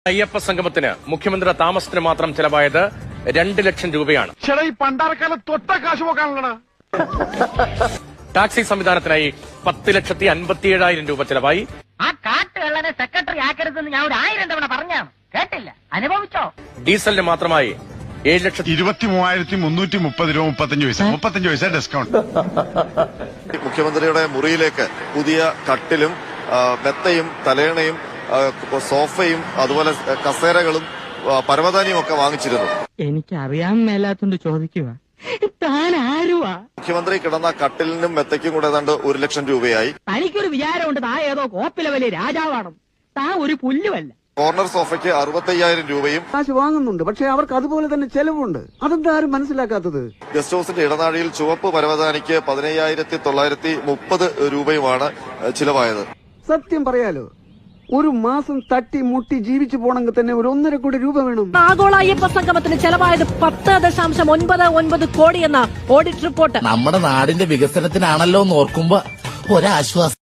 അയ്യപ്പ സംഗമത്തിന് മുഖ്യമന്ത്രി താമസത്തിന് മാത്രം ചെലവായത് 2 ലക്ഷം രൂപയാണ്. ടാക്സി സംവിധാനത്തിനായി 10,57,000 രൂപ ചെലവായി. ആ കാട്ടുകള്ളനെ സെക്രട്ടറി ആക്കരുതെന്ന് ഞാൻ 1000 തവണ പറഞ്ഞാണ്, കേട്ടില്ല, അനുഭവിച്ചോ? ഡീസലിന് മാത്രമായി 7,23,330 രൂപ 35 പൈസ ഡിസ്കൗണ്ട്. മുഖ്യമന്ത്രിയുടെ മുറിയിലേക്ക് പുതിയ കട്ടിലും മെത്തയും തലേണയും സോഫയും അതുപോലെ കസേരകളും പരവതാനിയും ഒക്കെ വാങ്ങിച്ചിരുന്നു. എനിക്ക് അറിയാൻ മേലാത്തോണ്ട് ചോദിക്കുക, താൻ ആരുവാ? മുഖ്യമന്ത്രി കിടന്ന കട്ടിലിനും മെത്തയ്ക്കും കൂടെ ഏതാണ്ട് 1 ലക്ഷം രൂപയായി. തനിക്കൊരു വിചാരമുണ്ട് താ ഏതോ കോപ്പിലെ വലിയ രാജാവാണ്, താ ഒരു പുല്ലുമല്ല. കോർണർ സോഫയ്ക്ക് 65,000 രൂപയും കാശ് വാങ്ങുന്നുണ്ട്, പക്ഷെ അവർക്ക് അതുപോലെ തന്നെ ചെലവുണ്ട്. അതെന്താ ആരും മനസ്സിലാക്കാത്തത്? ഗസ്റ്റ് ഹൌസിന്റെ ഇടനാഴിയിൽ ചുവപ്പ് പരവതാനിക്ക് 15,930 രൂപയുമാണ് ചിലവായത്. സത്യം പറയാലോ, ഒരു മാസം തട്ടി മുട്ടി ജീവിച്ചു പോണെങ്കിൽ തന്നെ 1.5 കോടി രൂപ വേണം. ആഗോള അയ്യപ്പ സംഗമത്തിന് ചെലവായത് 10.99 കോടി എന്ന ഓഡിറ്റ് റിപ്പോർട്ട്. നമ്മുടെ നാടിന്റെ വികസനത്തിനാണല്ലോ എന്ന് ഓർക്കുമ്പോ ഒരാശ്വാസം.